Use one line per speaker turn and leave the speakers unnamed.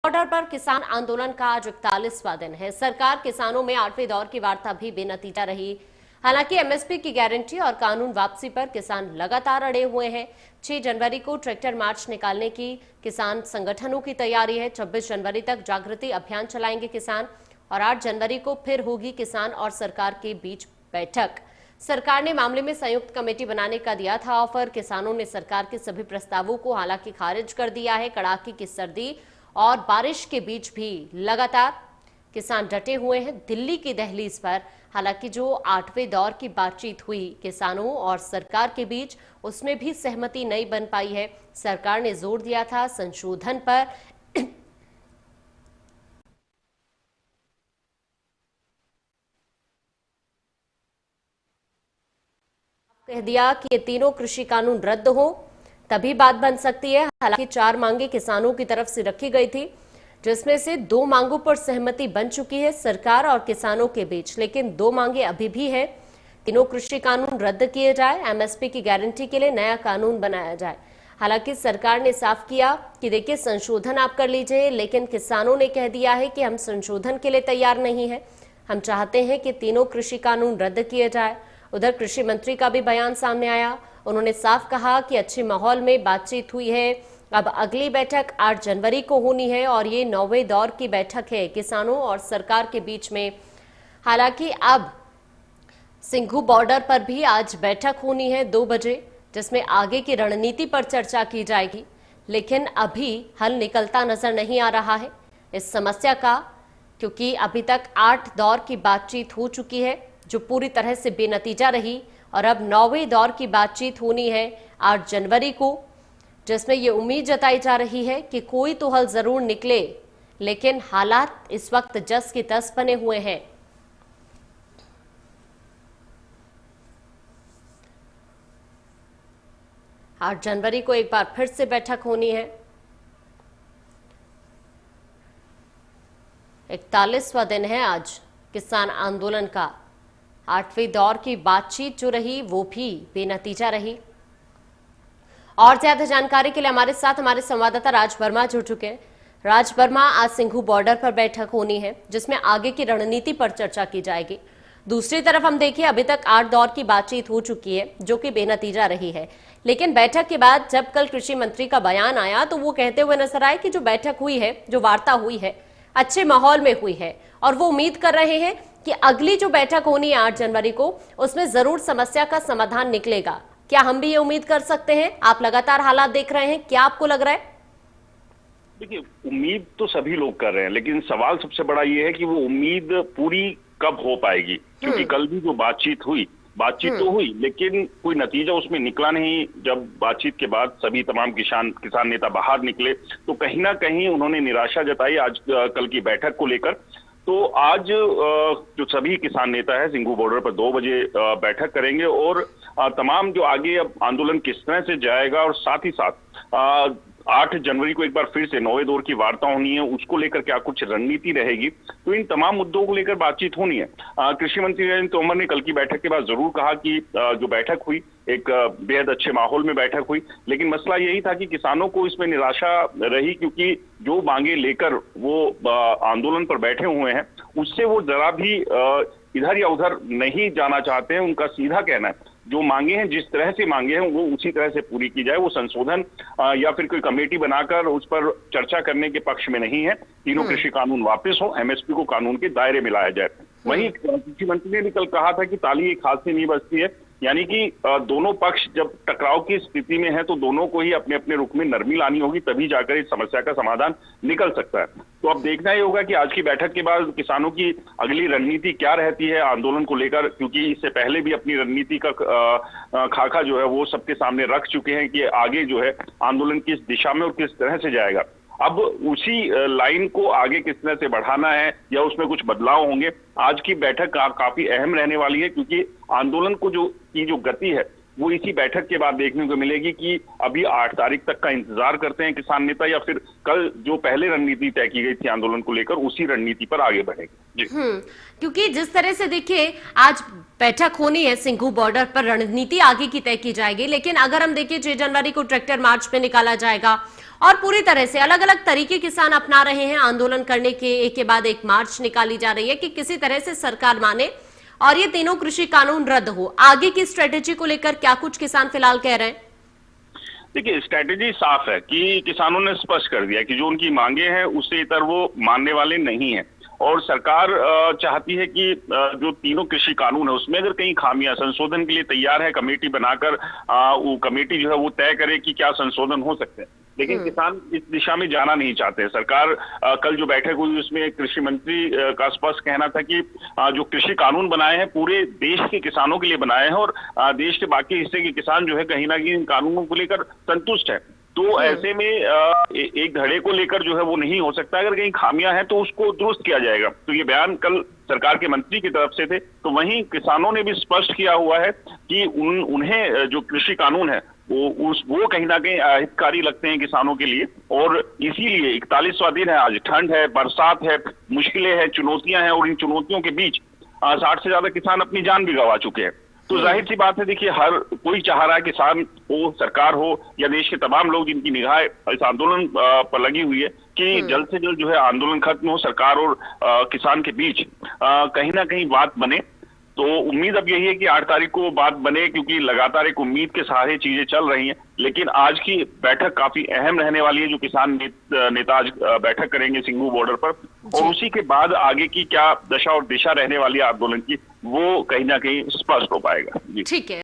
Border पर किसान आंदोलन का आज 41वां दिन है। सरकार किसानों में 8वें दौर की वार्ता भी बेनतीजा रही। हालांकि एमएसपी की गारंटी और कानून वापसी पर किसान लगातार अड़े हुए हैं। 6 जनवरी को ट्रैक्टर मार्च निकालने की किसान संगठनों की तैयारी है। 26 जनवरी तक जागृति अभियान चलाएंगे किसान और 8 जनवरी को फिर होगी किसान और सरकार के बीच बैठक। सरकार ने मामले में संयुक्त कमेटी बनाने का दिया था ऑफर। किसानों ने सरकार के सभी प्रस्तावों को हालांकि खारिज कर दिया है। कड़ाके की सर्दी और बारिश के बीच भी लगातार किसान डटे हुए हैं दिल्ली की दहलीज पर। हालांकि जो 8वें दौर की बातचीत हुई किसानों और सरकार के बीच, उसमें भी सहमति नहीं बन पाई है। सरकार ने जोर दिया था संशोधन पर। कह दिया कि ये तीनों कृषि कानून रद्द हो तभी बात बन सकती है। हालांकि 4 मांगे किसानों की तरफ से रखी गई थी, जिसमें से 2 मांगों पर सहमति बन चुकी है सरकार और किसानों के बीच, लेकिन 2 मांगे अभी भी है। तीनों कृषि कानून रद्द किए जाए, एमएसपी की गारंटी के लिए नया कानून बनाया जाए। हालांकि सरकार ने साफ किया कि देखिए संशोधन आप कर लीजिए, लेकिन किसानों ने कह दिया है कि हम संशोधन के लिए तैयार नहीं है। हम चाहते हैं कि तीनों कृषि कानून रद्द किए जाए। उधर कृषि मंत्री का भी बयान सामने आया। उन्होंने साफ कहा कि अच्छे माहौल में बातचीत हुई है। अब अगली बैठक 8 जनवरी को होनी है और ये 9वें दौर की बैठक है किसानों और सरकार के बीच में। हालांकि अब सिंघू बॉर्डर पर भी आज बैठक होनी है 2 बजे, जिसमें आगे की रणनीति पर चर्चा की जाएगी, लेकिन अभी हल निकलता नजर नहीं आ रहा है इस समस्या का, क्योंकि अभी तक 8 दौर की बातचीत हो चुकी है जो पूरी तरह से बेनतीजा रही और अब 9वें दौर की बातचीत होनी है 8 जनवरी को, जिसमें ये उम्मीद जताई जा रही है कि कोई तो हल जरूर निकले, लेकिन हालात इस वक्त जस की तस बने हुए हैं। आठ जनवरी को एक बार फिर से बैठक होनी है। 41वां दिन है आज किसान आंदोलन का। 8वें दौर की बातचीत जो रही वो भी बेनतीजा रही। और ज्यादा जानकारी के लिए हमारे साथ हमारे संवाददाता राज वर्मा जुड़ चुके हैं। राज वर्मा, आज सिंघू बॉर्डर पर बैठक होनी है जिसमें आगे की रणनीति पर चर्चा की जाएगी। दूसरी तरफ हम देखिए अभी तक 8 दौर की बातचीत हो चुकी है जो कि बेनतीजा रही है, लेकिन बैठक के बाद जब कल कृषि मंत्री का बयान आया तो वो कहते हुए नजर आए कि जो बैठक हुई है, जो वार्ता हुई है, अच्छे माहौल में हुई है और वो उम्मीद कर रहे हैं कि अगली जो बैठक होनी है 8 जनवरी को, उसमें जरूर समस्या का समाधान निकलेगा। क्या हम भी ये उम्मीद कर सकते हैं? आप लगातार हालात देख रहे हैं, क्या आपको लग रहा है?
देखिए, उम्मीद तो सभी लोग कर रहे हैं, लेकिन सवाल सबसे बड़ा ये है कि वो उम्मीद पूरी कब हो पाएगी। क्योंकि कल भी जो बातचीत तो हुई, लेकिन कोई नतीजा उसमें निकला नहीं। जब बातचीत के बाद सभी तमाम किसान नेता बाहर निकले तो कहीं ना कहीं उन्होंने निराशा जताई आज कल की बैठक को लेकर। तो आज जो सभी किसान नेता है सिंघू बॉर्डर पर 2 बजे बैठक करेंगे और तमाम जो आगे अब आंदोलन किस तरह से जाएगा और साथ ही साथ 8 जनवरी को एक बार फिर से 9वें दौर की वार्ता होनी है, उसको लेकर क्या कुछ रणनीति रहेगी, तो इन तमाम मुद्दों को लेकर बातचीत होनी है। कृषि मंत्री नरेंद्र तोमर ने कल की बैठक के बाद जरूर कहा कि जो बैठक हुई एक बेहद अच्छे माहौल में बैठक हुई, लेकिन मसला यही था कि किसानों को इसमें निराशा रही, क्योंकि जो मांगे लेकर वो आंदोलन पर बैठे हुए हैं उससे वो जरा भी इधर या उधर नहीं जाना चाहते हैं। उनका सीधा कहना है जो मांगे हैं, जिस तरह से मांगे हैं वो उसी तरह से पूरी की जाए। वो संशोधन या फिर कोई कमेटी बनाकर उस पर चर्चा करने के पक्ष में नहीं है। तीनों कृषि कानून वापस हो, एमएसपी को कानून के दायरे में लाया जाए। वहीं कृषि मंत्री ने भी कल कहा था कि ताली एक हाथ से नहीं बजती है, यानी कि दोनों पक्ष जब टकराव की स्थिति में है तो दोनों को ही अपने अपने रुख में नरमी लानी होगी, तभी जाकर इस समस्या का समाधान निकल सकता है। तो अब देखना ही होगा कि आज की बैठक के बाद किसानों की अगली रणनीति क्या रहती है आंदोलन को लेकर, क्योंकि इससे पहले भी अपनी रणनीति का खाका जो है वो सबके सामने रख चुके हैं कि आगे जो है आंदोलन किस दिशा में और किस तरह से जाएगा। अब उसी लाइन को आगे किस तरह से बढ़ाना है या उसमें कुछ बदलाव होंगे, आज की बैठक काफी अहम रहने वाली है, क्योंकि आंदोलन को जो गति है वो इसी बैठक के बाद देखने को मिलेगी कि अभी 8 तारीख तक का इंतजार करते हैं किसान नेता, या फिर कल जो पहले रणनीति तय की गई थी आंदोलन को लेकर उसी रणनीति पर आगे बढ़ेगी। जी।
क्योंकि जिस तरह से देखिए आज बैठक होनी है सिंघू बॉर्डर पर, रणनीति आगे की तय की जाएगी, लेकिन अगर हम देखिए 6 जनवरी को ट्रैक्टर मार्च पे निकाला जाएगा और पूरी तरह से अलग अलग तरीके किसान अपना रहे हैं आंदोलन करने के, एक के बाद एक मार्च निकाली जा रही है कि किसी तरह से सरकार माने और ये तीनों कृषि कानून रद्द हो। आगे की स्ट्रेटेजी को लेकर क्या कुछ किसान फिलहाल कह रहे हैं?
देखिए, स्ट्रेटेजी साफ है कि किसानों ने स्पष्ट कर दिया कि जो उनकी मांगे हैं उससे इतर वो मानने वाले नहीं है, और सरकार चाहती है कि जो तीनों कृषि कानून है उसमें अगर कहीं खामियां, संशोधन के लिए तैयार है, कमेटी बनाकर वो कमेटी जो है वो तय करे कि क्या संशोधन हो सकते हैं। लेकिन किसान इस दिशा में जाना नहीं चाहते। सरकार कल जो बैठक हुई उसमें कृषि मंत्री का स्पष्ट कहना था कि जो कृषि कानून बनाए हैं पूरे देश के किसानों के लिए बनाए हैं, और देश के बाकी हिस्से के किसान जो है कहीं ना कहीं इन कानूनों को लेकर संतुष्ट है। तो ऐसे में एक धड़े को लेकर जो है वो नहीं हो सकता, अगर कहीं खामियां हैं तो उसको दुरुस्त किया जाएगा। तो ये बयान कल सरकार के मंत्री की तरफ से थे। तो वहीं किसानों ने भी स्पष्ट किया हुआ है कि उन्हें जो कृषि कानून है वो कहीं ना कहीं हितकारी लगते हैं किसानों के लिए, और इसीलिए 41वां दिन है आज, ठंड है, बरसात है, मुश्किलें हैं, चुनौतियां हैं, और इन चुनौतियों के बीच 60 से ज्यादा किसान अपनी जान भी गंवा चुके हैं। तो जाहिर सी बात है, देखिए हर कोई चाह रहा है, किसान हो, सरकार हो, या देश के तमाम लोग जिनकी निगाह इस आंदोलन पर लगी हुई है कि जल्द से जल्द जो है आंदोलन खत्म हो, सरकार और किसान के बीच कहीं ना कहीं बात बने। तो उम्मीद अब यही है कि 8 तारीख को बात बने, क्योंकि लगातार एक उम्मीद के सहारे चीजें चल रही हैं। लेकिन आज की बैठक काफी अहम रहने वाली है, जो किसान नेता आज बैठक करेंगे सिंघू बॉर्डर पर, और उसी के बाद आगे की क्या दशा और दिशा रहने वाली है आंदोलन की, वो कहीं ना कहीं स्पष्ट हो पाएगा। जी,
ठीक है।